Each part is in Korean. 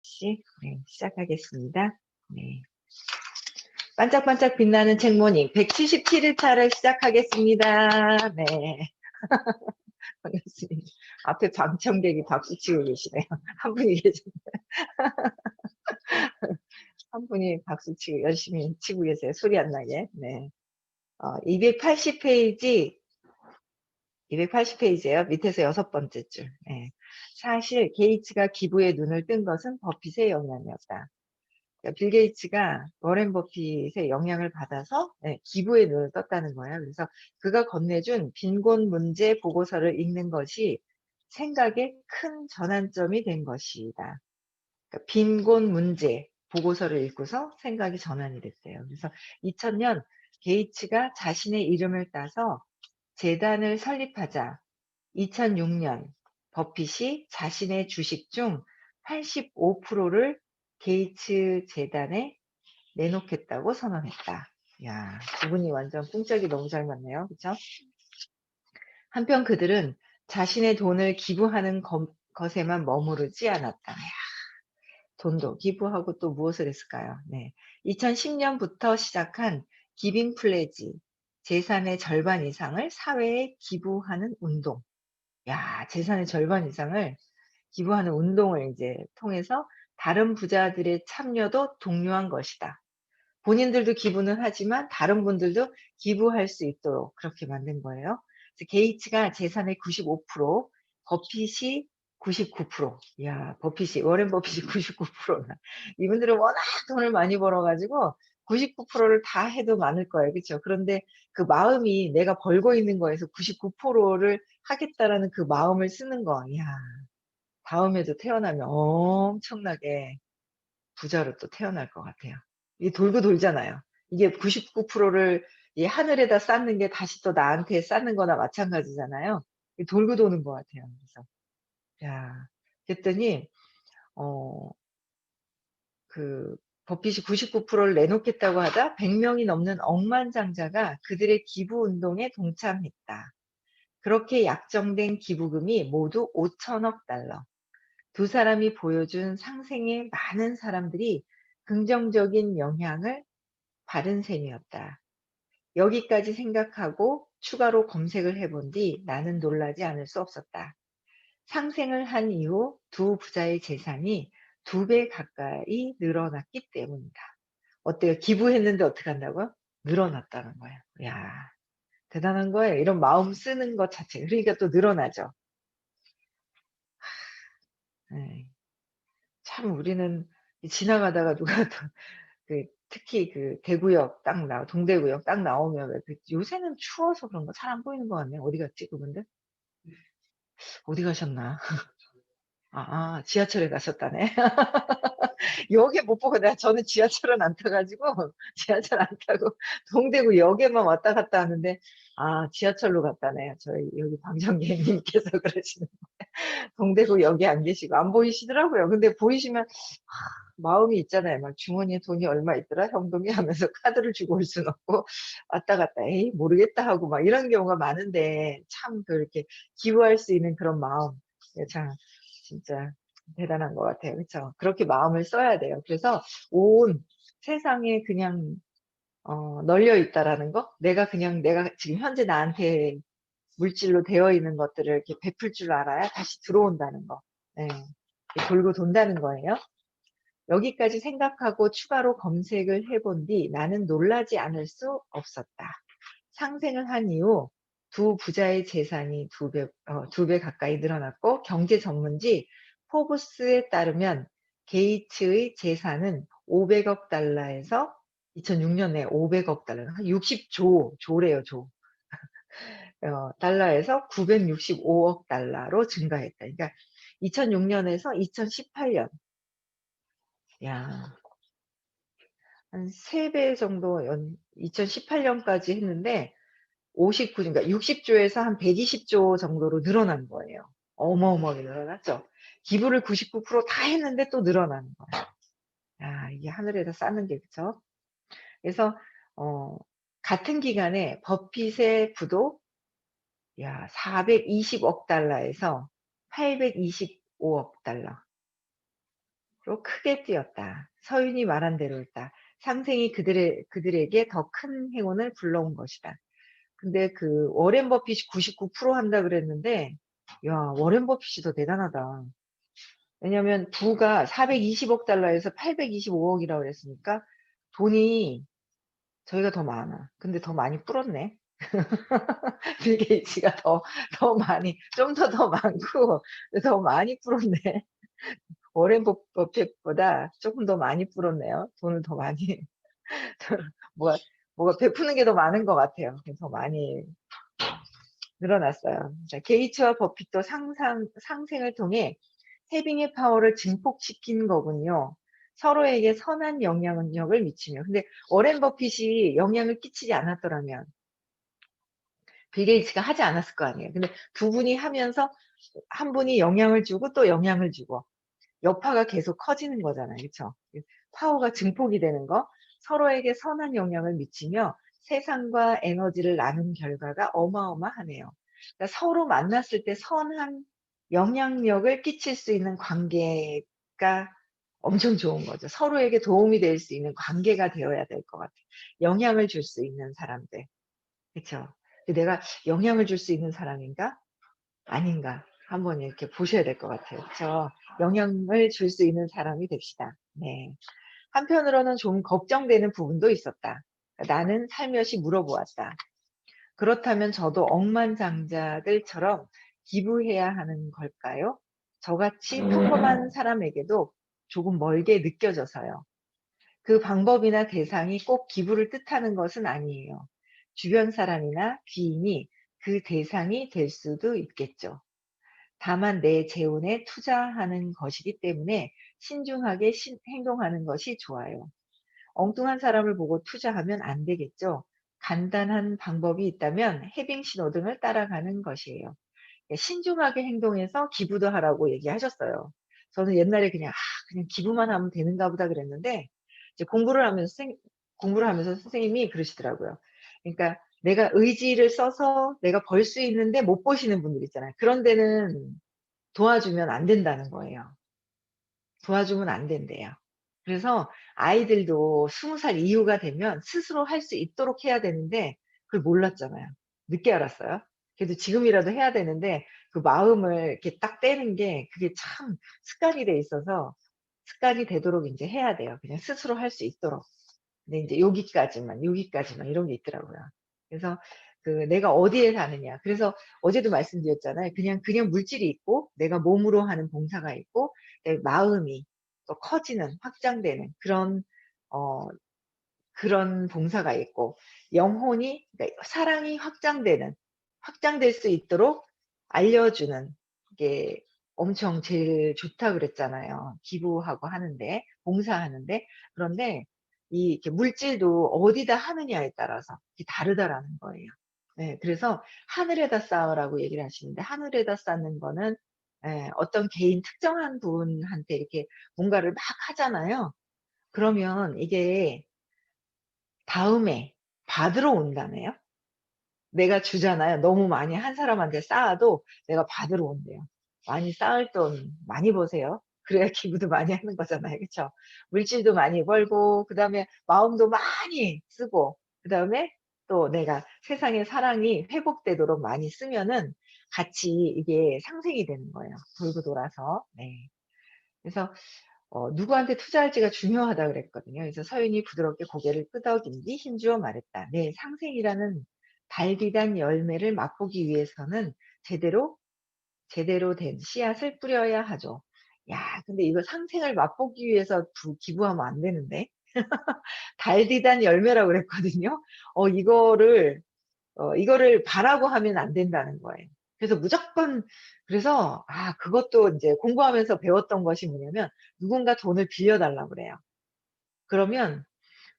네, 시작하겠습니다. 네. 반짝반짝 빛나는 책모닝 177일차를 시작하겠습니다. 네. 반갑습니다. 앞에 방청객이 박수치고 계시네요. 한 분이 계신데. 한 분이 박수치고 열심히 치고 계세요. 소리 안 나게. 네. 280페이지, 280페이지예요. 밑에서 6번째 줄. 네. 사실 게이츠가 기부에 눈을 뜬 것은 버핏의 영향이었다. 그러니까 빌 게이츠가 워렌 버핏의 영향을 받아서 기부에 눈을 떴다는 거예요. 그래서 그가 건네준 빈곤 문제 보고서를 읽는 것이 생각의 큰 전환점이 된 것이다. 그러니까 빈곤 문제 보고서를 읽고서 생각이 전환이 됐대요. 그래서 2000년 게이츠가 자신의 이름을 따서 재단을 설립하자 2006년 버핏이 자신의 주식 중 85%를 게이츠 재단에 내놓겠다고 선언했다. 야, 두 분이 완전 꿍짝이 너무 잘 맞네요. 그쵸? 한편 그들은 자신의 돈을 기부하는 것에만 머무르지 않았다. 야, 돈도 기부하고 또 무엇을 했을까요? 네. 2010년부터 시작한 기빙 플래지, 재산의 절반 이상을 사회에 기부하는 운동. 야, 재산의 절반 이상을 기부하는 운동을 이제 통해서 다른 부자들의 참여도 독려한 것이다. 본인들도 기부는 하지만 다른 분들도 기부할 수 있도록 그렇게 만든 거예요. 그래서 게이츠가 재산의 95%, 버핏이 99%. 이야, 버핏이, 워렌 버핏이 99%나. 이분들은 워낙 돈을 많이 벌어가지고 99%를 다 해도 많을 거예요. 그렇죠? 그런데 그 마음이 내가 벌고 있는 거에서 99%를 하겠다라는 그 마음을 쓰는 거. 이야, 다음에도 태어나면 엄청나게 부자로 또 태어날 것 같아요. 이게 돌고 돌잖아요. 이게 99%를 이 하늘에다 쌓는 게 다시 또 나한테 쌓는 거나 마찬가지잖아요. 이게 돌고 도는 것 같아요. 그래서, 야, 그랬더니, 어, 그, 버핏이 99%를 내놓겠다고 하자 100명이 넘는 억만장자가 그들의 기부 운동에 동참했다. 그렇게 약정된 기부금이 모두 5천억 달러. 두 사람이 보여준 상생의 많은 사람들이 긍정적인 영향을 받은 셈이었다. 여기까지 생각하고 추가로 검색을 해본 뒤 나는 놀라지 않을 수 없었다. 상생을 한 이후 두 부자의 재산이 2배 가까이 늘어났기 때문이다. 어때요? 기부했는데 어떻게 한다고요? 늘어났다는 거예요. 야, 대단한 거예요. 이런 마음 쓰는 것 자체. 그러니까 또 늘어나죠. 네. 참 우리는 지나가다가 누가 특히 그 대구역 동대구역 딱 나오면 요새는 추워서 그런가 잘 안 보이는 것 같네요. 어디 갔지, 그분들? 어디 가셨나? 지하철에 가셨다네. 역에 못 보고 저는 지하철은 안 타가지고, 지하철 안 타고, 동대구역에만 왔다 갔다 하는데, 지하철로 갔다네. 저희 여기 방청객님께서 그러시는, 동대구역에 안 계시고, 안 보이시더라고요. 근데 보이시면, 마음이 있잖아요. 막 주머니에 돈이 얼마 있더라? 현금이 하면서 카드를 주고 올 순 없고, 왔다 갔다, 에이, 모르겠다 하고 막 이런 경우가 많은데, 참 그렇게 기부할 수 있는 그런 마음. 참, 진짜 대단한 것 같아요. 그렇죠? 그렇게 마음을 써야 돼요. 그래서 온 세상에 그냥, 널려 있다라는 거? 내가 지금 현재 나한테 물질로 되어 있는 것들을 이렇게 베풀 줄 알아야 다시 들어온다는 거. 네. 돌고 돈다는 거예요. 여기까지 생각하고 추가로 검색을 해본 뒤 나는 놀라지 않을 수 없었다. 상생을 한 이후 두 부자의 재산이 두 배 가까이 늘어났고 경제 전문지 포브스에 따르면 게이츠의 재산은 500억 달러에서 2006년에 500억 달러, 한 60조래요, 조. 달러에서 965억 달러로 증가했다. 그러니까 2006년에서 2018년, 야, 한 3배 정도 2018년까지 했는데 그러니까 60조에서 한 120조 정도로 늘어난 거예요. 어마어마하게 늘어났죠. 기부를 99%다 했는데 또 늘어나는 거예요. 야, 이게 하늘에다 쌓는 게 그쵸? 그래서 같은 기간에 버핏의 부도 420억 달러에서 825억 달러. 로 크게 뛰었다. 서윤이 말한 대로였다. 상생이 그들에게 더 큰 행운을 불러온 것이다. 근데 그 워렌 버핏이 99% 한다 그랬는데, 야, 워렌 버핏이 더 대단하다. 왜냐면 부가 420억 달러에서 825억이라고 그랬으니까 돈이 저희가 더 많아. 근데 더 많이 불었네. 빌 게이츠가 더 많이, 좀 더 많고, 더 많이 불었네. 워렌 버핏보다 조금 더 많이 불었네요. 돈을 더 많이. 뭐가, 뭐가 베푸는 게 더 많은 것 같아요. 더 많이 늘어났어요. 자, 게이츠와 버핏도 상생을 통해 해빙의 파워를 증폭시킨 거군요. 서로에게 선한 영향력을 미치며. 근데 워렌 버핏이 영향을 끼치지 않았더라면 빌 게이츠가 하지 않았을 거 아니에요. 근데 두 분이 하면서 한 분이 영향을 주고 또 영향을 주고 여파가 계속 커지는 거잖아요. 그렇죠? 파워가 증폭이 되는 거, 서로에게 선한 영향을 미치며 세상과 에너지를 나눈 결과가 어마어마하네요. 그러니까 서로 만났을 때 선한 영향력을 끼칠 수 있는 관계가 엄청 좋은 거죠. 서로에게 도움이 될 수 있는 관계가 되어야 될 것 같아요. 영향을 줄 수 있는 사람들. 그렇죠? 내가 영향을 줄 수 있는 사람인가? 아닌가? 한번 이렇게 보셔야 될 것 같아요. 그렇죠? 영향을 줄 수 있는 사람이 됩시다. 네. 한편으로는 좀 걱정되는 부분도 있었다. 나는 살며시 물어보았다. 그렇다면 저도 억만장자들처럼 기부해야 하는 걸까요? 저같이 평범한 사람에게도 조금 멀게 느껴져서요. 그 방법이나 대상이 꼭 기부를 뜻하는 것은 아니에요. 주변 사람이나 지인이 그 대상이 될 수도 있겠죠. 다만 내 재혼에 투자하는 것이기 때문에 신중하게 행동하는 것이 좋아요. 엉뚱한 사람을 보고 투자하면 안 되겠죠. 간단한 방법이 있다면 해빙 신호등을 따라가는 것이에요. 신중하게 행동해서 기부도 하라고 얘기하셨어요. 저는 옛날에 그냥 기부만 하면 되는가 보다 그랬는데, 이제 공부를 하면서 선생님이 그러시더라고요. 그러니까 내가 의지를 써서 내가 벌 수 있는데 못 보시는 분들 있잖아요. 그런 데는 도와주면 안 된다는 거예요. 도와주면 안 된대요. 그래서 아이들도 20살 이후가 되면 스스로 할 수 있도록 해야 되는데 그걸 몰랐잖아요. 늦게 알았어요. 그래도 지금이라도 해야 되는데 그 마음을 이렇게 딱 떼는 게 그게 참 습관이 돼 있어서 습관이 되도록 이제 해야 돼요. 그냥 스스로 할 수 있도록. 근데 이제 여기까지만 이런 게 있더라고요. 그래서 그 내가 어디에 사느냐. 그래서 어제도 말씀드렸잖아요. 그냥 물질이 있고 내가 몸으로 하는 봉사가 있고 내 마음이 또 커지는 확장되는 어 그런 봉사가 있고 영혼이 그러니까 사랑이 확장될 수 있도록 알려주는 게 엄청 제일 좋다 그랬잖아요. 기부하고 하는데 봉사하는데 그런데 이렇게 물질도 어디다 하느냐에 따라서 이게 다르다라는 거예요. 네, 그래서 하늘에다 쌓으라고 얘기를 하시는데 하늘에다 쌓는 거는 어떤 개인 특정한 분한테 이렇게 뭔가를 막 하잖아요. 그러면 이게 다음에 받으러 온다네요. 내가 주잖아요. 너무 많이 한 사람한테 쌓아도 내가 받으러 온대요. 많이 쌓을 돈 많이 버세요. 그래야 기부도 많이 하는 거잖아요. 그쵸? 물질도 많이 벌고, 그 다음에 마음도 많이 쓰고, 그 다음에 또 내가 세상의 사랑이 회복되도록 많이 쓰면은 같이 이게 상생이 되는 거예요. 돌고 돌아서. 네. 그래서 누구한테 투자할지가 중요하다 그랬거든요. 그래서 서윤이 부드럽게 고개를 끄덕인 뒤 힘주어 말했다. 네, 상생이라는 달디단 열매를 맛보기 위해서는 제대로 된 씨앗을 뿌려야 하죠. 야, 근데 이거 상생을 맛보기 위해서 기부하면 안 되는데. 달디단 열매라고 그랬거든요. 이거를 바라고 하면 안 된다는 거예요. 그래서 무조건, 그래서, 그것도 이제 공부하면서 배웠던 것이 뭐냐면, 누군가 돈을 빌려달라고 그래요. 그러면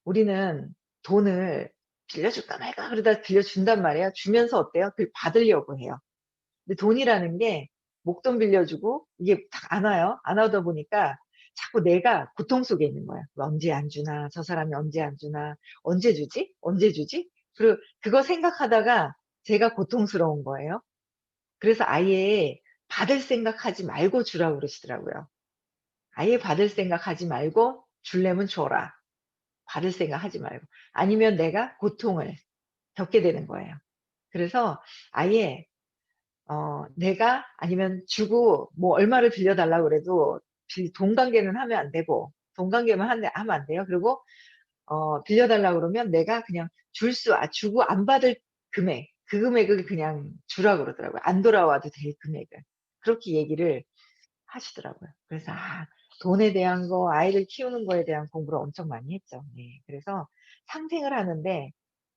우리는 돈을 빌려줄까 말까 그러다 빌려준단 말이에요. 주면서 어때요? 그걸 받으려고 해요. 근데 돈이라는 게 목돈 빌려주고 이게 딱 안 와요. 안 오다 보니까 자꾸 내가 고통 속에 있는 거야. 언제 안 주나? 저 사람이 언제 안 주나? 언제 주지? 언제 주지? 그리고 그거 생각하다가 제가 고통스러운 거예요. 그래서 아예 받을 생각하지 말고 주라고 그러시더라고요. 아예 받을 생각 하지 말고 줄려면 줘라. 받을 생각 하지 말고. 아니면 내가 고통을 겪게 되는 거예요. 그래서 아예 내가 아니면 주고 뭐 얼마를 빌려 달라고 그래도 돈 관계는 하면 안 되고, 돈 관계만 하면 안 돼요. 그리고 빌려 달라고 그러면 내가 그냥 주고 안 받을 금액, 그 금액을 그냥 주라고 그러더라고요. 안 돌아와도 될 금액을. 그렇게 얘기를 하시더라고요. 그래서 돈에 대한 거, 아이를 키우는 거에 대한 공부를 엄청 많이 했죠. 네. 그래서 상생을 하는데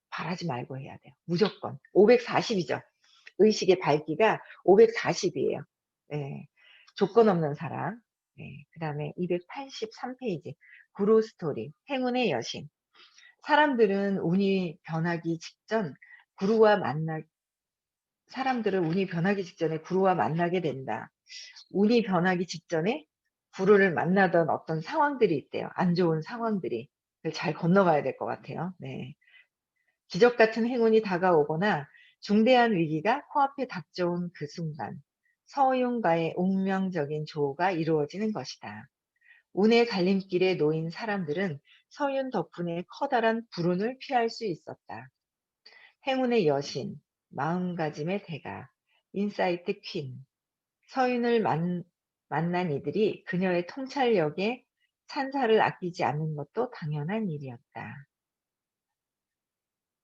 바라지 말고 해야 돼요. 무조건. 540이죠. 의식의 밝기가 540이에요. 네. 조건 없는 사랑. 네. 그다음에 283 페이지. 구루 스토리. 행운의 여신. 사람들은 운이 변하기 직전 구루와 만나 사람들은 운이 변하기 직전에 구루와 만나게 된다. 운이 변하기 직전에 구루를 만나던 어떤 상황들이 있대요. 안 좋은 상황들이. 그걸 잘 건너가야 될 것 같아요. 네. 기적 같은 행운이 다가오거나 중대한 위기가 코앞에 닥쳐온 그 순간, 서윤과의 운명적인 조우가 이루어지는 것이다. 운의 갈림길에 놓인 사람들은 서윤 덕분에 커다란 불운을 피할 수 있었다. 행운의 여신, 마음가짐의 대가, 인사이트 퀸, 서윤을 만난 이들이 그녀의 통찰력에 찬사를 아끼지 않는 것도 당연한 일이었다.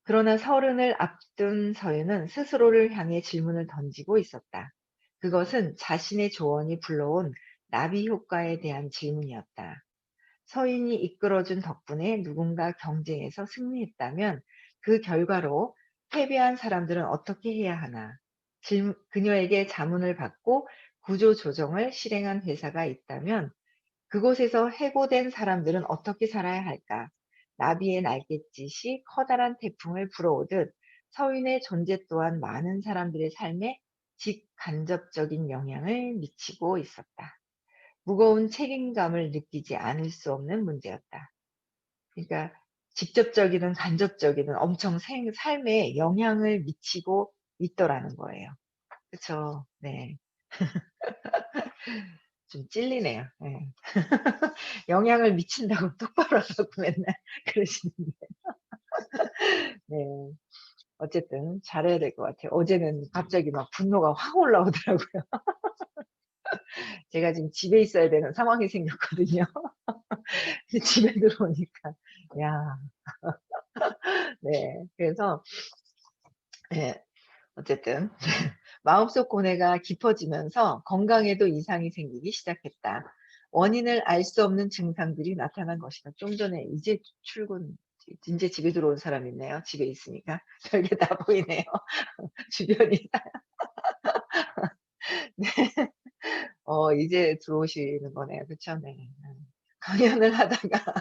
그러나 서른을 앞둔 서윤은 스스로를 향해 질문을 던지고 있었다. 그것은 자신의 조언이 불러온 나비 효과에 대한 질문이었다. 서윤이 이끌어준 덕분에 누군가 경쟁에서 승리했다면 그 결과로 패배한 사람들은 어떻게 해야 하나? 그녀에게 자문을 받고 구조 조정을 실행한 회사가 있다면 그곳에서 해고된 사람들은 어떻게 살아야 할까? 나비의 날갯짓이 커다란 태풍을 불어오듯 서윤의 존재 또한 많은 사람들의 삶에 직간접적인 영향을 미치고 있었다. 무거운 책임감을 느끼지 않을 수 없는 문제였다. 그러니까 직접적이든 간접적이든 엄청 삶에 영향을 미치고 있더라는 거예요. 그쵸? 네. 좀 찔리네요. 네. 영향을 미친다고 똑바로 하라고 맨날 그러시는데. 네. 어쨌든 잘해야 될 것 같아요. 어제는 갑자기 막 분노가 확 올라오더라고요. 제가 지금 집에 있어야 되는 상황이 생겼거든요. 집에 들어오니까. 야, 네. 그래서, 네. 어쨌든, 마음속 고뇌가 깊어지면서 건강에도 이상이 생기기 시작했다. 원인을 알 수 없는 증상들이 나타난 것이다. 좀 전에 이제 집에 들어온 사람 있네요. 집에 있으니까. 별게 다 보이네요. 주변이. 네. 이제 들어오시는 거네요. 그쵸? 네. 강연을 하다가,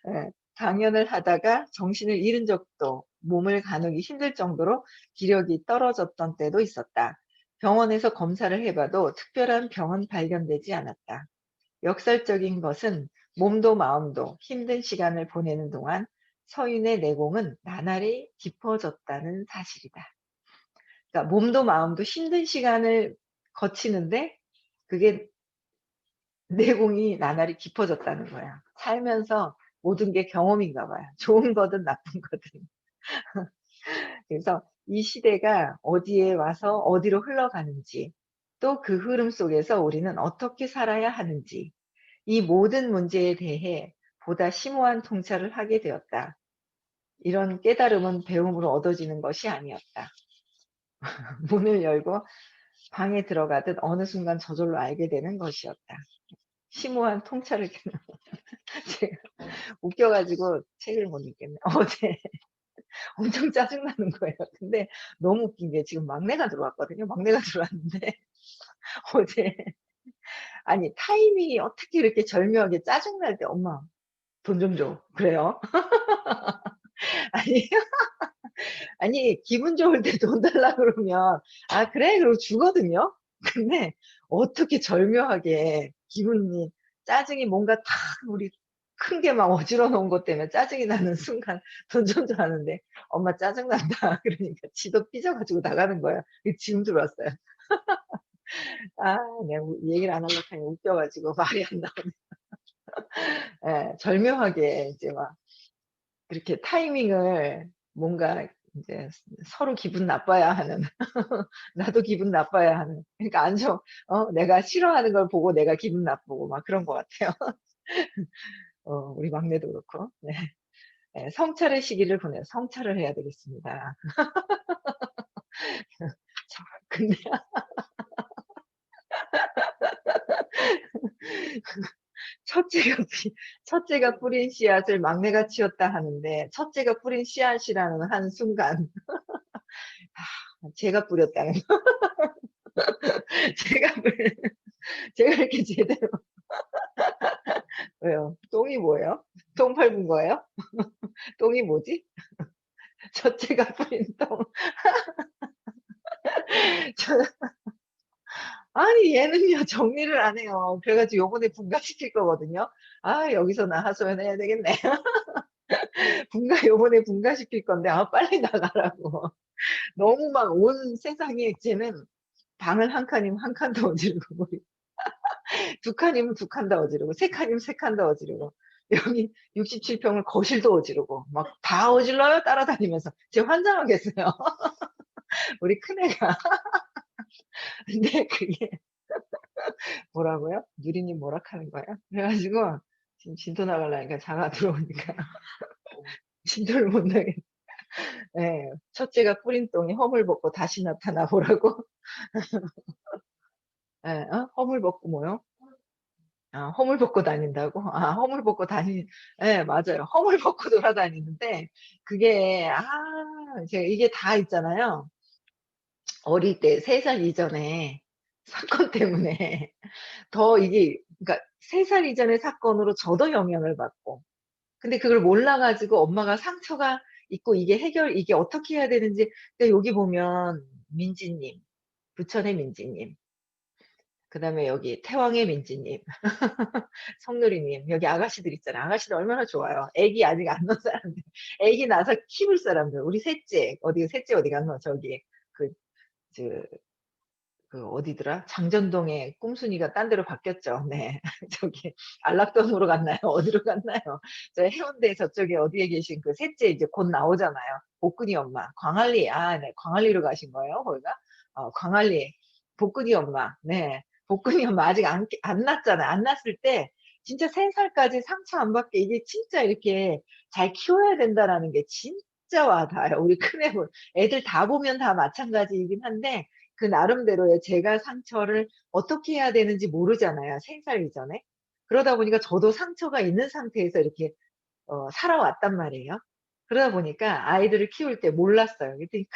예, 강연을 하다가 정신을 잃은 적도, 몸을 가누기 힘들 정도로 기력이 떨어졌던 때도 있었다. 병원에서 검사를 해봐도 특별한 병은 발견되지 않았다. 역설적인 것은 몸도 마음도 힘든 시간을 보내는 동안 서윤의 내공은 나날이 깊어졌다는 사실이다. 그러니까 몸도 마음도 힘든 시간을 거치는데 그게 내공이 나날이 깊어졌다는 거야. 살면서 모든 게 경험인가 봐요. 좋은 거든 나쁜 거든. 그래서 이 시대가 어디에 와서 어디로 흘러가는지, 또 그 흐름 속에서 우리는 어떻게 살아야 하는지, 이 모든 문제에 대해 보다 심오한 통찰을 하게 되었다. 이런 깨달음은 배움으로 얻어지는 것이 아니었다. 문을 열고 방에 들어가듯 어느 순간 저절로 알게 되는 것이었다. 심오한 통찰을 제가 웃겨가지고 책을 못 읽겠네. 어제 엄청 짜증나는 거예요. 근데 너무 웃긴 게 지금 막내가 들어왔거든요. 막내가 들어왔는데 어제 아니 타이밍이 어떻게 이렇게 절묘하게 짜증날 때 "엄마 돈 좀 줘." 그래요. 아니 아니 기분 좋을 때 돈 달라 그러면 "아 그래." 그러고 주거든요. 근데 어떻게 절묘하게 기분이 짜증이 뭔가 탁 우리 큰 게 막 어지러 놓은 것 때문에 짜증이 나는 순간 돈 좀 줘 하는데 "엄마 짜증 난다." 그러니까 지도 삐져 가지고 나가는 거예요. 지금 들어왔어요. 아, 내가 얘기를 안 하려고 하니 웃겨 가지고 말이 안 나오네. 예. 절묘하게 이제 막 그렇게 타이밍을 뭔가 인제 서로 기분 나빠야 하는 나도 기분 나빠야 하는, 그러니까 안 좋 내가 싫어하는 걸 보고 내가 기분 나쁘고 막 그런 것 같아요. 우리 막내도 그렇고. 네. 예. 성찰의 시기를 보내요. 성찰을 해야 되겠습니다. 참 근데 첫째가 첫째가 뿌린 씨앗을 막내가 치웠다 하는데, 첫째가 뿌린 씨앗이라는 한순간 제가 뿌렸다는 거. 제가 뿌 제가 이렇게 제대로. 왜요? 똥이 뭐예요? 똥 밟은 거예요? 똥이 뭐지? 첫째가 뿌린 똥. 저 아니 얘는요 정리를 안 해요. 그래 가지고 요번에 분가시킬 거거든요. 아, 여기서 나 하소연해야 되겠네. 요번에 분가시킬 건데 빨리 나가라고. 너무 막 온 세상에 쟤는 방을 한 칸이면 한 칸 더 어지르고, 뭐 두 칸이면 두 칸 더 어지르고, 세 칸이면 세 칸 더 어지르고, 여기 67 평을 거실도 어지르고 막 다 어질러요 따라다니면서. 쟤 환장하겠어요. 우리 큰애가. 근데 그게 뭐라고요? 누리님 뭐라 하는 거예요? 그래 가지고 지금 진도 나가려니까 자가 들어오니까 진도를 못 나겠. 예. 첫째가 뿌린 똥이 허물 벗고 다시 나타나 보라고. 예. 허물 벗고 뭐요? 허물 벗고 다닌다고? 허물 벗고 예, 맞아요. 허물 벗고 돌아다니는데 그게 제가 이게 다 있잖아요. 어릴 때 3살 이전에 사건 때문에 더 이게, 그러니까 3살 이전의 사건으로 저도 영향을 받고, 근데 그걸 몰라 가지고 엄마가 상처가 있고 이게 어떻게 해야 되는지. 그러니까 여기 보면 민지님, 부천의 민지님, 그다음에 여기 태왕의 민지님, 성누리님, 여기 아가씨들 있잖아요. 아가씨들 얼마나 좋아요. 애기 아직 안 낳은 사람들, 애기 낳아서 키울 사람들. 우리 셋째, 셋째 어디 갔노? 저기 그 저 어디더라? 장전동에 꼼순이가 딴 데로 바뀌었죠. 네. 저기 안락동으로 갔나요? 어디로 갔나요? 저 해운대 저쪽에 어디에 계신 그 셋째 이제 곧 나오잖아요. 복근이 엄마. 광안리. 네. 광안리로 가신 거예요, 거기가? 광안리. 복근이 엄마. 네. 복근이 엄마 아직 안 낳았잖아요. 안 낳았을 때 진짜 3 살까지 상처 안 받게 이게 진짜 이렇게 잘 키워야 된다라는 게 진짜 와 닿아요. 우리 큰애 애들 다 보면 다 마찬가지이긴 한데, 그 나름대로의 제가 상처를 어떻게 해야 되는지 모르잖아요, 3살 이전에. 그러다 보니까 저도 상처가 있는 상태에서 이렇게 살아왔단 말이에요. 그러다 보니까 아이들을 키울 때 몰랐어요. 그랬더니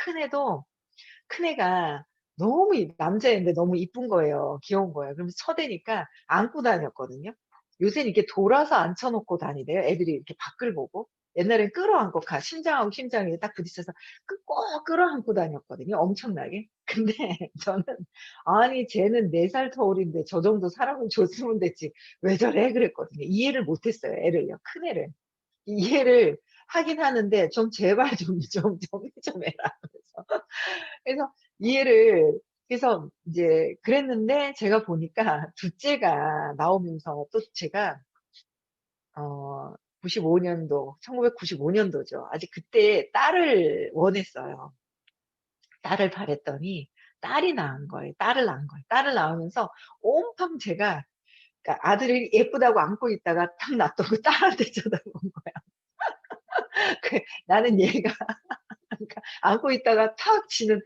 큰애가 너무 남자애인데 너무 이쁜 거예요. 귀여운 거예요. 그러면서 쳐대니까 안고 다녔거든요. 요새는 이렇게 돌아서 앉혀 놓고 다니대요, 애들이 이렇게 밖을 보고. 옛날엔 끌어안고 심장하고 심장이 딱 부딪혀서 꼭 끌어안고 다녔거든요, 엄청나게. 근데 저는 '아니 쟤는 4살 터울인데 저 정도 사랑을 줬으면 됐지 왜 저래?' 그랬거든요. 이해를 못 했어요, 애를요, 큰애를. 이해를 하긴 하는데 좀 제발 좀 정리 좀 해라 하면서. 그래서 이해를, 그래서 인제 그랬는데 제가 보니까 둘째가 나오면서 또 제가 95 년도, 1995 년도죠. 아직 그때 딸을 원했어요. 딸을 바랐더니 딸이 낳은 거예요. 딸을 낳은 거예요. 딸을 낳으면서 온통 제가, 그러니까 아들이 예쁘다고 안고 있다가 탁 놔두고 딸한테 쳐다본 거야. 나는 얘가 그러니까 안고 있다가 탁 지는,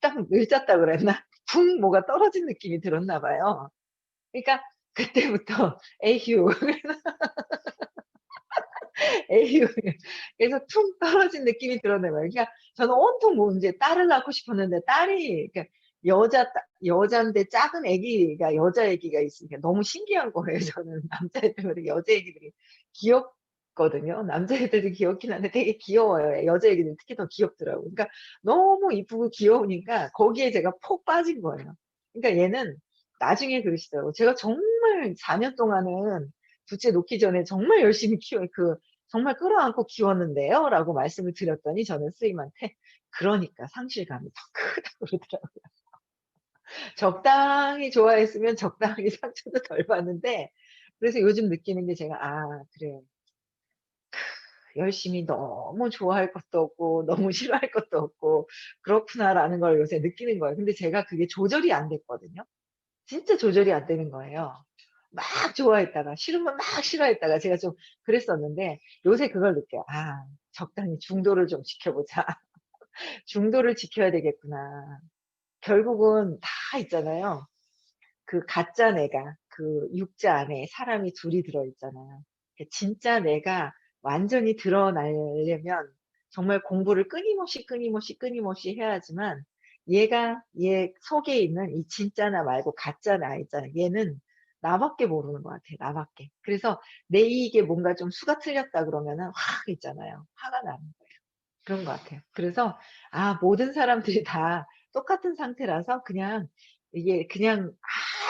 딱 늦었다 그랬나? 붕 뭐가 떨어진 느낌이 들었나 봐요. 그러니까 그때부터 에휴, 에휴, 그래서 퉁 떨어진 느낌이 들었나 봐요. 그러니까 저는 온통 뭐 인제 딸을 낳고 싶었는데 딸이, 그러니까 여잔데 작은 아기가, 여자 아기가 있으니까 너무 신기한 거예요 저는. 남자애들보다 여자 애기들이 귀엽거든요. 남자애들도 귀엽긴 한데 되게 귀여워요. 여자 애기들은 특히 더 귀엽더라고요. 그러니까 너무 이쁘고 귀여우니까 거기에 제가 폭 빠진 거예요. 그러니까 얘는 나중에 그러시더라고요. 제가 정말 4년 동안은 둘째 놓기 전에 정말 열심히 정말 끌어안고 키웠는데요, 라고 말씀을 드렸더니 저는 선생님한테 "그러니까 상실감이 더 크다." 그러더라고요. 적당히 좋아했으면 적당히 상처도 덜 받는데, 그래서 요즘 느끼는 게 제가 '아 그래. 열심히 너무 좋아할 것도 없고 너무 싫어할 것도 없고 그렇구나.'라는 걸 요새 느끼는 거예요. 근데 제가 그게 조절이 안 됐거든요. 진짜 조절이 안 되는 거예요. 막 좋아했다가 싫으면 막 싫어했다가 제가 좀 그랬었는데, 요새 그걸 느껴요. '아 적당히 중도를 좀 지켜보자. 중도를 지켜야 되겠구나.' 결국은 다 있잖아요. 그 가짜 내가, 그 육자 안에 사람이 둘이 들어 있잖아요. 그 진짜 내가 완전히 드러나려면 정말 공부를 끊임없이, 끊임없이, 끊임없이 해야지만, 얘가 얘 속에 있는 이 진짜 나 말고 가짜 나 있잖아요. 얘는 나밖에 모르는 것 같아요, 나밖에. 그래서 내 이익에 뭔가 좀 수가 틀렸다 그러면은 확 있잖아요. 화가 나는 거예요. 그런 것 같아요. 그래서 모든 사람들이 다 똑같은 상태라서 그냥 이게 그냥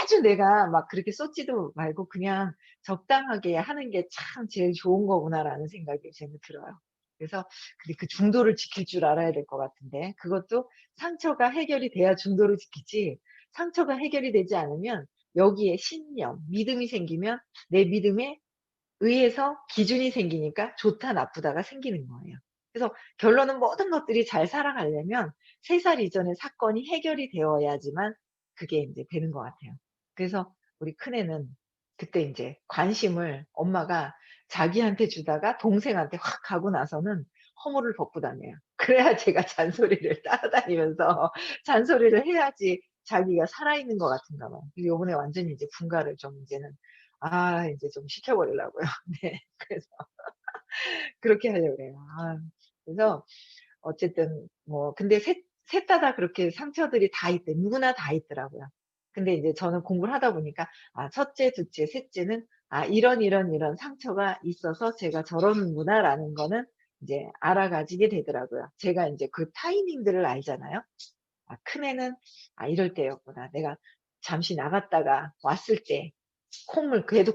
아주 내가 막 그렇게 쏟지도 말고 그냥 적당하게 하는 게 참 제일 좋은 거구나라는 생각이 저는 들어요. 그래서 근데 그 중도를 지킬 줄 알아야 될 것 같은데, 그것도 상처가 해결이 돼야 중도를 지키지, 상처가 해결이 되지 않으면 여기에 신념, 믿음이 생기면 내 믿음에 의해서 기준이 생기니까 좋다 나쁘다가 생기는 거예요. 그래서 결론은 모든 것들이 잘 살아가려면 3살 이전의 사건이 해결이 되어야지만 그게 인제 되는 것 같아요. 그래서 우리 큰애는 그때 인제 관심을 엄마가 자기한테 주다가 동생한테 확 가고 나서는 허물을 벗고 다녀요. 그래야 제가 잔소리를 따라다니면서 잔소리를 해야지 자기가 살아있는 것 같은가 봐요. 그래서 요번에 완전히 이제 분가를 좀 인제는 인제 좀 시켜 버리려고요. 네. 그래서 그렇게 하려고 그래요. 그래서 어쨌든 뭐 근데 셋 다 그렇게 상처들이 다 있대. 누구나 다 있더라고요. 근데 이제 저는 공부를 하다 보니까 첫째, 둘째, 셋째는 이런, 이런, 이런 상처가 있어서 제가 저러는구나라는 거는 이제 알아가지게 되더라고요. 제가 인제 그 타이밍들을 알잖아요. 큰애는 이럴 때였구나. 내가 잠시 나갔다가 왔을 때 걔도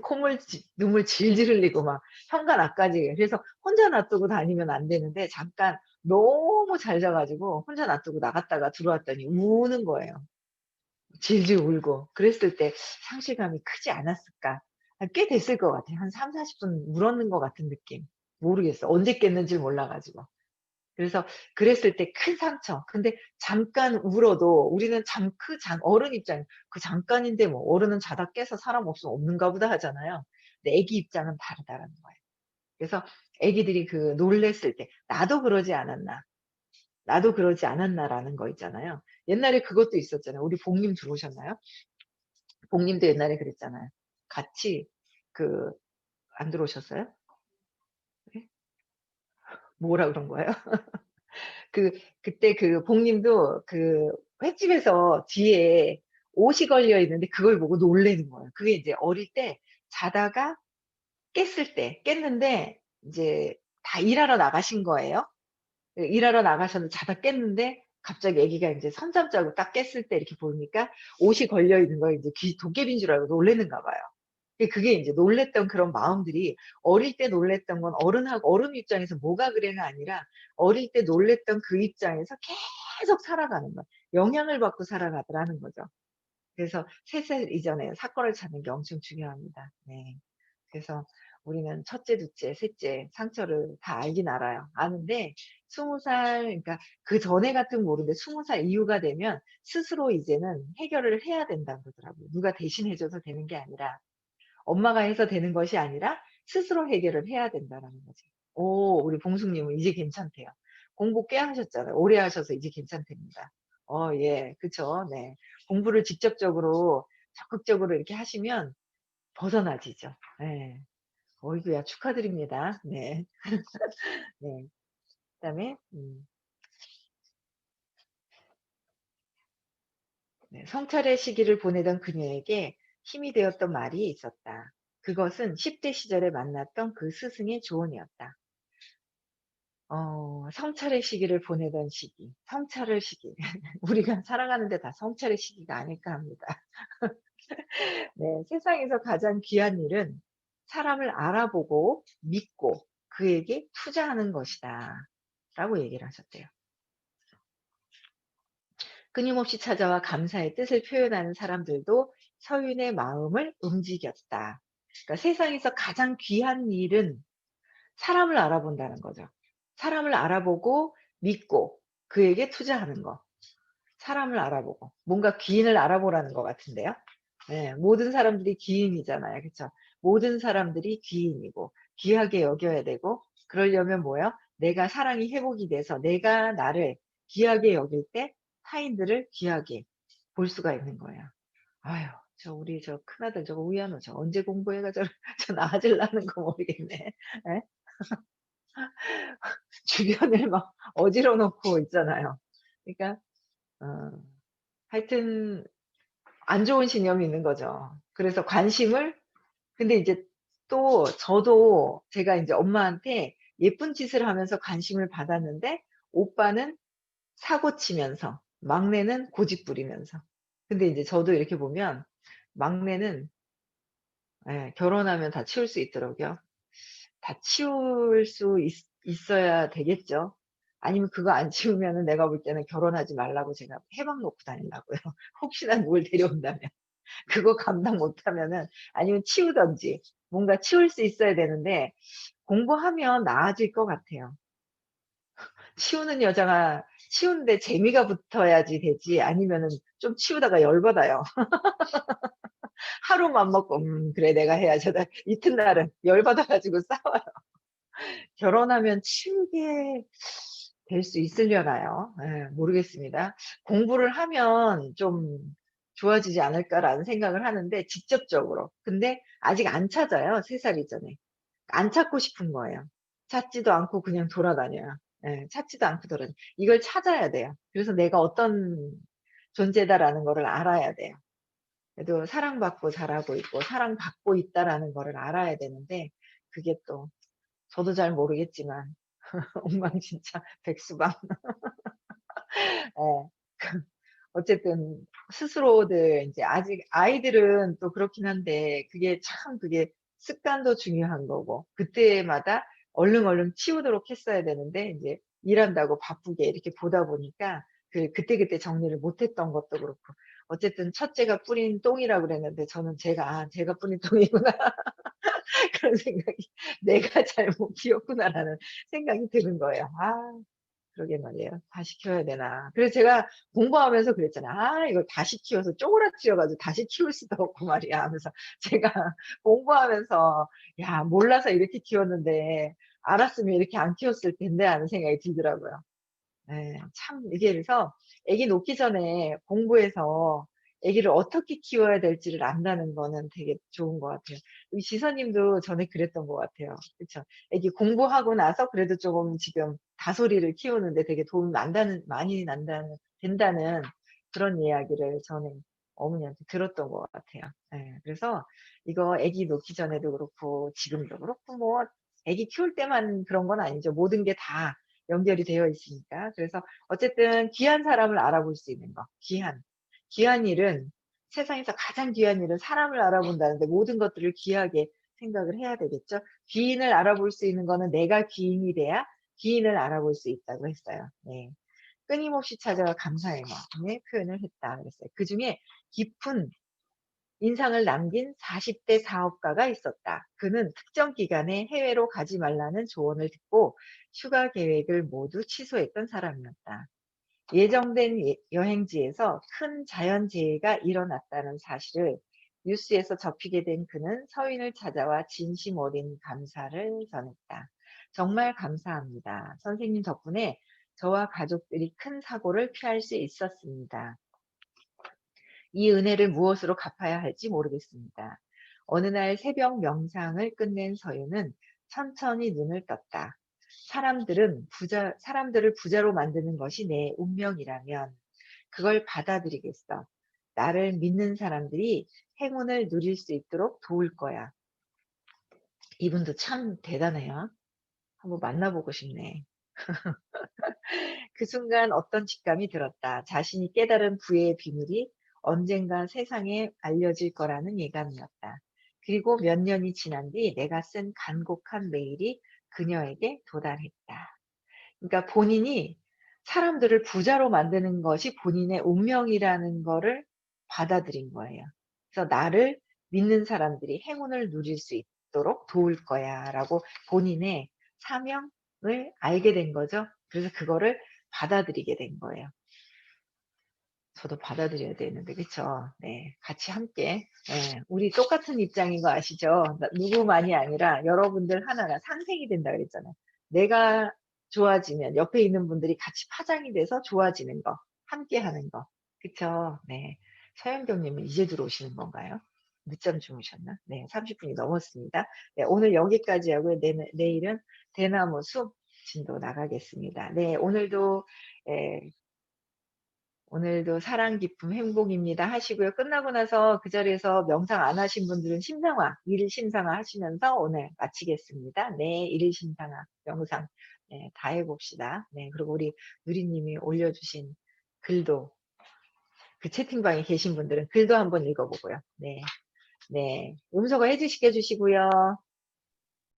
눈물 질질 흘리고 막 현관 앞까지, 그래서 혼자 놔두고 다니면 안 되는데 잠깐 너무 잘 자 가지고 혼자 놔두고 나갔다가 들어왔더니 우는 거예요. 질질 울고. 그랬을 때 상실감이 크지 않았을까? 꽤 됐을 것 같아요. 한 3-40분 울었는 것 같은 느낌. 모르겠어. 언제 깼는지를 몰라 가지고. 그래서 그랬을 때 큰 상처. 근데 잠깐 울어도 우리는 어른 입장, 그 잠깐인데 뭐 어른은 자다 깨서 사람 없으면 없는가 보다 하잖아요. 근데 애기 입장은 다르다라는 거예요. 그래서 애기들이 그 놀랬을 때 '나도 그러지 않았나. 나도 그러지 않았나.'라는 거 있잖아요. 옛날에 그것도 있었잖아요. 우리 복님 들어오셨나요? 복님도 옛날에 그랬잖아요. 같이 그 안 들어오셨어요? 예? 뭐라 그런 거예요? 그 그때 그 복님도 그 횟집에서 뒤에 옷이 걸려 있는데 그걸 보고 놀라는 거예요. 그게 이제 어릴 때 자다가 깼는데 인제 다 일하러 나가신 거예요. 일하러 나가셨는데 자다 깼는데 갑자기 아기가 인제 선잠 자고 딱 깼을 때 이렇게 보니까 옷이 걸려 있는 거에 인제 도깨비인 줄 알고 놀랐는가 봐요. 그게 인제 놀랐던 그런 마음들이, 어릴 때 놀랐던 건 어른 입장에서 뭐가 그래가 아니라 어릴 때 놀랐던 그 입장에서 계속 살아가는 거야. 영향을 받고 살아가더라는 거죠. 그래서 3살 이전에 사건을 찾는 게 엄청 중요합니다. 네. 그래서 우리는 첫째, 둘째, 셋째 상처를 다 알긴 알아요. 아는데 20살, 그러니까 그전에 같으면 모르는데 20살 이후가 되면 스스로 이제는 해결을 해야 된다고 그러더라고요. 누가 대신해 줘서 되는 게 아니라, 엄마가 해서 되는 것이 아니라 스스로 해결을 해야 된다라는 거죠. 우리 봉숙님은 이제 괜찮대요. 공부 꽤 하셨잖아요. 오래 하셔서 이제 괜찮답니다. 예. 그쵸. 네. 공부를 직접적으로 적극적으로 이렇게 하시면 벗어나지죠. 예. 어이구야, 축하드립니다. 네. 네. 그다음에 네. 성찰의 시기를 보내던 그녀에게 힘이 되었던 말이 있었다. 그것은 10대 시절에 만났던 그 스승의 조언이었다. 성찰의 시기를 보내던 시기, 성찰의 시기. 우리가 살아가는데 다 성찰의 시기가 아닐까 합니다. 네. 세상에서 가장 귀한 일은 사람을 알아보고 믿고 그에게 투자하는 것이다. 라고 얘기를 하셨대요. 끊임없이 찾아와 감사의 뜻을 표현하는 사람들도 서윤의 마음을 움직였다. 그러니까 세상에서 가장 귀한 일은 사람을 알아본다는 거죠. 사람을 알아보고 믿고 그에게 투자하는 거. 사람을 알아보고 뭔가 귀인을 알아보라는 것 같은데요. 네, 모든 사람들이 귀인이잖아요. 그쵸? 모든 사람들이 귀인이고 귀하게 여겨야 되고 그러려면 뭐요? 내가 사랑이 회복이 돼서 내가 나를 귀하게 여길 때 타인들을 귀하게 볼 수가 있는 거예요. 아유, 우리 큰아들 저거 우야노 저 언제 공부해가 저 나아질라는 거 모르겠네. 예? 주변을 막 어지러 놓고 있잖아요. 그러니까 어 하여튼 안 좋은 신념이 있는 거죠. 그래서 관심을 근데 이제 또 저도 제가 인제 엄마한테 예쁜 짓을 하면서 관심을 받았는데 오빠는 사고 치면서 막내는 고집 부리면서. 근데 이제 저도 이렇게 보면 막내는 예 결혼하면 다 치울 수 있더라고요. 다 치울 수 있어야 되겠죠. 아니면 그거 안 치우면은 내가 볼 때는 결혼하지 말라고 제가 해방 놓고 다니려고요. 혹시나 누굴 데려온다면. 그거 감당 못하면은 아니면 치우든지 뭔가 치울 수 있어야 되는데 공부하면 나아질 것 같아요. 치우는 여자가 치우는데 재미가 붙어야지 되지 아니면은 좀 치우다가 열 받아요. 하루 맘먹고 그래 내가 해야지 하다가 이튿날은 열 받아 가지고 싸워요. 결혼하면 치우게 될 수 있으려나요? 예 모르겠습니다. '공부를 하면 좀 좋아지지 않을까.'라는 생각을 하는데 직접적으로. 근데 아직 안 찾아요, 3 살이 전에. 안 찾고 싶은 거예요. 찾지도 않고 그냥 돌아다녀요. 예 찾지도 않고 돌아다녀요. 이걸 찾아야 돼요. 그래서 '내가 어떤 존재다.'라는 거를 알아야 돼요. 그래도 사랑받고 자라고 있고 사랑받고 있다라는 거를 알아야 되는데 그게 또 저도 잘 모르겠지만 엉망진창 백수방. 예. 어쨌든 스스로들 인제 아직 아이들은 또 그렇긴 한데 그게 습관도 중요한 거고 그때마다 얼른 치우도록 했어야 되는데 인제 일한다고 바쁘게 이렇게 보다 보니까 그때그때 정리를 못 했던 것도 그렇고 어쨌든 첫째가 뿌린 똥이라고 그랬는데 저는 제가 '아 제가 뿌린 똥이구나.' 그런 생각이 '내가 잘못 키웠구나.'라는 생각이 드는 거예요. 아. 그러게 말이에요. '다시 키워야 되나.' 그래서 제가 공부하면서 그랬잖아요. '아 이걸 다시 키워서 쪼그라뜨려 가지고 다시 키울 수도 없고 말이야.' 하면서 제가 공부하면서 '야 몰라서 이렇게 키웠는데 알았으면 이렇게 안 키웠을 텐데.' 하는 생각이 들더라고요. 예. 참 이게 그래서 아기 놓기 전에 공부해서 아기를 어떻게 키워야 될지를 안다는 거는 되게 좋은 것 같아요. 우리 지선님도 전에 그랬던 것 같아요. 그쵸? 아기 공부하고 나서 그래도 쪼금 지금 다솔이를 키우는데 되게 도움이 많이 된다는 그런 이야기를 전에 어머니한테 들었던 것 같아요. 예. 그래서 이거 아기 놓기 전에도 그렇고 지금도 그렇고 뭐 아기 키울 때만 그런 건 아니죠. 모든 게 다 연결이 되어 있으니까. 그래서 어쨌든 귀한 사람을 알아볼 수 있는 거. 귀한 일은 세상에서 가장 귀한 일은 사람을 알아본다는데 모든 것들을 귀하게 생각을 해야 되겠죠. 귀인을 알아볼 수 있는 거는 내가 귀인이 돼야 귀인을 알아볼 수 있다고 했어요. 네. 끊임없이 찾아와 감사의 마음의 표현을 했다 그랬어요. 그중에 깊은 인상을 남긴 40대 사업가가 있었다. 그는 특정 기간에 해외로 가지 말라는 조언을 듣고 휴가 계획을 모두 취소했던 사람이었다. 예정된 여행지에서 큰 자연재해가 일어났다는 사실을 뉴스에서 접히게 된 그는 서인을 찾아와 진심 어린 감사를 전했다. 정말 감사합니다. 선생님 덕분에 저와 가족들이 큰 사고를 피할 수 있었습니다. 이 은혜를 무엇으로 갚아야 할지 모르겠습니다. 어느 날 새벽 명상을 끝낸 서윤은 천천히 눈을 떴다. 사람들을 부자로 만드는 것이 내 운명이라면 그걸 받아들이겠어. 나를 믿는 사람들이 행운을 누릴 수 있도록 도울 거야. 이분도 참 대단해요. 한번 만나보고 싶네. 그 순간 어떤 직감이 들었다. 자신이 깨달은 부의 비밀이 언젠가 세상에 알려질 거라는 예감이었다. 그리고 몇 년이 지난 뒤 내가 쓴 간곡한 메일이 그녀에게 도달했다. 그러니까 본인이 사람들을 부자로 만드는 것이 본인의 운명이라는 거를 받아들인 거예요. 그래서 '나를 믿는 사람들이 행운을 누릴 수 있도록 도울 거야.'라고 본인의 사명을 알게 된 거죠. 그래서 그거를 받아들이게 된 거예요. 저도 받아들여야 되는데 그쵸? 네. 같이 함께 우리 똑같은 입장인 거 아시죠? 누구만이 아니라 여러분들 하나가 상생이 된다 그랬잖아요. 내가 좋아지면 옆에 있는 분들이 같이 파장이 돼서 좋아지는 거, 함께 하는 거. 그쵸? 네. 서영경 님은 이제 들어오시는 건가요? 늦잠 주무셨나? 네. 30 분이 넘었습니다. 네. 오늘 여기까지 하고요. 내일은 대나무 숲 진도 나가겠습니다. 네. 예 오늘도 사랑, 기쁨, 행복입니다 하시고요. 끝나고 나서 그 자리에서 명상 안 하신 분들은 심상화, 일일 심상화 하시면서 오늘 마치겠습니다. 네, 일일 심상화, 명상, 네, 다 해봅시다. 네, 그리고 우리 누리님이 올려주신 글도, 그 채팅방에 계신 분들은 글도 한번 읽어보고요. 네, 네, 음소거 해주시게 해주시고요.